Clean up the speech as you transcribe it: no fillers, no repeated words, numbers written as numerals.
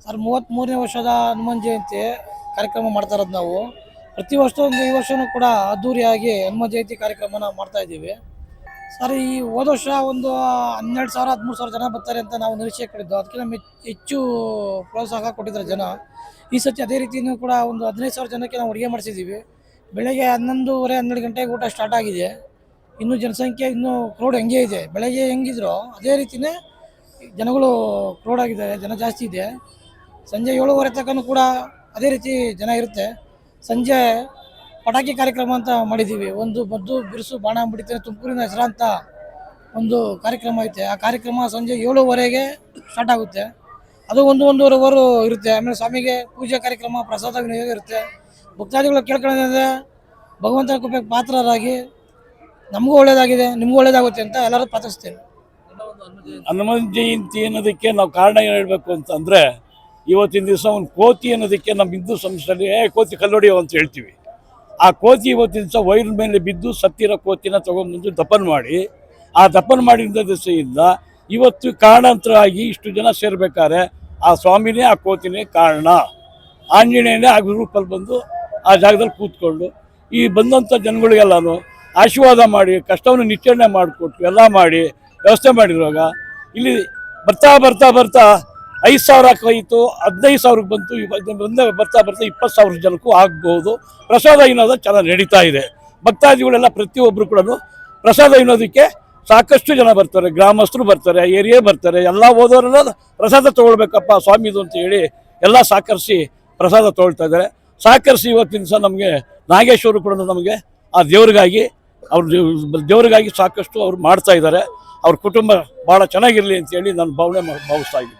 Sir 33ನೇ ವರ್ಷದ ಹನುಮಾನ್ ಜಯಂತಿ ಕಾರ್ಯಕ್ರಮ ಮಾಡ್ತಾ ಇರೋದು ನಾವು. ಪ್ರತಿ ವರ್ಷ ಈ ವರ್ಷವೂ ಕೂಡ ಅದ್ದೂರಿಯಾಗಿ ಹನುಮಾನ್ ಜಯಂತಿ ಕಾರ್ಯಕ್ರಮನ ಮಾಡ್ತಾ ಇದ್ದೀವಿ. ಸರ್ ಈ ಹೋದ ವರ್ಷ ಒಂದು 12,000 13,000 ಜನ ಬರ್ತಾರೆ ಅಂತ ನಾವು ನಿರೀಕ್ಷೆ ಇಟ್ಟಿದ್ದು. ಅದಕ್ಕಿಂತ ಹೆಚ್ಚು ಪ್ರೋತ್ಸಾಹ ಕೊಟ್ಟಿದ್ದಾರೆ ಜನ. ಈ ಸತಿ ಅದೇ ರೀತಿಯೂ ಕೂಡ ಒಂದು 15,000 ಜನಕ್ಕೆ ನಾವು ಅಡುಗೆ ಮಾಡಿಸಿದ್ದೀವಿ. ಬೆಳಗ್ಗೆ 11:30 12 ಗಂಟೆಗೆ ಊಟ ಸ್ಟಾರ್ಟ್ ಆಗಿದೆ. ಇನ್ನೂ ಜನಸಂಖ್ಯೆ ಇನ್ನೂ ಕ್ರೌಡ್ ಹೆಂಗೆ ಇದೆ, ಬೆಳಗ್ಗೆ ಹೆಂಗಿದ್ರು ಅದೇ ರೀತಿಯೇ ಜನಗಳು ಕ್ರೌಡ್ ಆಗಿದ್ದಾರೆ, ಜನ ಜಾಸ್ತಿ ಇದೆ. ಸಂಜೆ 7:30 ತನಕ ಕೂಡ ಅದೇ ರೀತಿ ಜನ ಇರುತ್ತೆ. ಸಂಜೆ ಪಟಾಕಿ ಕಾರ್ಯಕ್ರಮ ಅಂತ ಮಾಡಿದ್ದೀವಿ. ಒಂದು ಮದ್ದು ಬಿರುಸು ಬಾಣ ಬಿಡ್ತಾರೆ ತುಮಕೂರಿನ ಹೆಸರಾಂತ ಒಂದು ಕಾರ್ಯಕ್ರಮ ಐತೆ. ಆ ಕಾರ್ಯಕ್ರಮ ಸಂಜೆ 7:30ಗೆ ಸ್ಟಾರ್ಟ್ ಆಗುತ್ತೆ. ಅದು 1-1:30 ಇರುತ್ತೆ. ಆಮೇಲೆ ಸ್ವಾಮಿಗೆ ಪೂಜೆ ಕಾರ್ಯಕ್ರಮ, ಪ್ರಸಾದ ವಿನಿಯೋಗ ಇರುತ್ತೆ. ಭಕ್ತಾದಿಗಳು ಕೇಳ್ಕೊಳ್ಳೋದಂದರೆ ಭಗವಂತನ ಕೃಪೆಗೆ ಪಾತ್ರರಾಗಿ ನಮಗೂ ಒಳ್ಳೇದಾಗಿದೆ, ನಿಮಗೂ ಒಳ್ಳೇದಾಗುತ್ತೆ ಅಂತ ಎಲ್ಲರೂ ಪ್ರಾರ್ಥಿಸ್ತೇವೆ. ಹನುಮಾನ್ ಜಯಂತಿ ಅನ್ನೋದಕ್ಕೆ ನಾವು ಕಾರಣ ಹೇಳಬೇಕು ಅಂತಂದರೆ, ಇವತ್ತಿನ ದಿವಸ ಒಂದು ಕೋತಿ ಅನ್ನೋದಕ್ಕೆ ನಮ್ಮ ಹಿಂದೂ ಸಂಸ್ಥೆಯಲ್ಲಿ ಕೋತಿ ಕಲ್ಲೊಡೆಯೋ ಅಂತ ಹೇಳ್ತೀವಿ. ಆ ಕೋತಿ ಇವತ್ತಿನ ದಿವಸ ವೈರ್ ಮೇಲೆ ಬಿದ್ದು ಸತ್ತಿರೋ ಕೋತಿನ ತೊಗೊಂಡ್ಬಂದು ದಫನ್ ಮಾಡಿ, ಆ ದಫನ್ ಮಾಡಿದ ದಿವಸದಿಂದ ಇವತ್ತು ಕಾರಣಾಂತರ ಆಗಿ ಇಷ್ಟು ಜನ ಸೇರ್ಬೇಕಾದ್ರೆ ಆ ಸ್ವಾಮಿನೇ ಆ ಕೋತಿನೇ ಕಾರಣ. ಆಂಜನೇಯನೇ ಆ ಗ್ರೂಪಲ್ಲಿ ಬಂದು ಆ ಜಾಗದಲ್ಲಿ ಕೂತ್ಕೊಂಡು ಈ ಬಂದಂಥ ಜನಗಳಿಗೆಲ್ಲನೂ ಆಶೀರ್ವಾದ ಮಾಡಿ ಕಷ್ಟವನ್ನು ನಿಚ್ಚರಣೆ ಮಾಡಿಕೊಟ್ಟು ಎಲ್ಲ ಮಾಡಿ ವ್ಯವಸ್ಥೆ ಮಾಡಿರುವಾಗ ಇಲ್ಲಿ ಬರ್ತಾ ಬರ್ತಾ ಬರ್ತಾ 5,000 ಆಯಿತು, 15,000 ಬಂತು. ಬರ್ತಾ ಬರ್ತಾ 20,000 ಜನಕ್ಕೂ ಆಗ್ಬೋದು. ಪ್ರಸಾದ ವಿನೋದ ಚೆನ್ನಾಗಿ ನಡೀತಾ ಇದೆ. ಭಕ್ತಾದಿಗಳೆಲ್ಲ ಪ್ರತಿಯೊಬ್ಬರು ಕೂಡ ಪ್ರಸಾದ ವಿನೋದಕ್ಕೆ ಸಾಕಷ್ಟು ಜನ ಬರ್ತಾರೆ. ಗ್ರಾಮಸ್ಥರು ಬರ್ತಾರೆ, ಏರಿಯಾ ಬರ್ತಾರೆ, ಎಲ್ಲ ಹೋದವರೆಲ್ಲ ಪ್ರಸಾದ ತೊಗೊಳ್ಬೇಕಪ್ಪ ಸ್ವಾಮಿದು ಅಂತ ಹೇಳಿ ಎಲ್ಲ ಸಹಕರಿಸಿ ಪ್ರಸಾದ ತೊಗೊಳ್ತಾ ಇದ್ದಾರೆ. ಸಹಕರಿಸಿ ಇವತ್ತಿನ ದಿವಸ ನಮಗೆ ನಾಗೇಶ್ವರು ಕೂಡ ನಮಗೆ ಆ ದೇವರಿಗಾಗಿ ಸಾಕಷ್ಟು ಅವ್ರು ಮಾಡ್ತಾ ಇದ್ದಾರೆ. ಅವ್ರ ಕುಟುಂಬ ಭಾಳ ಚೆನ್ನಾಗಿರಲಿ ಅಂತೇಳಿ ನಾನು ಭಾವಿಸ್ತಾ ಇದ್ದೀನಿ.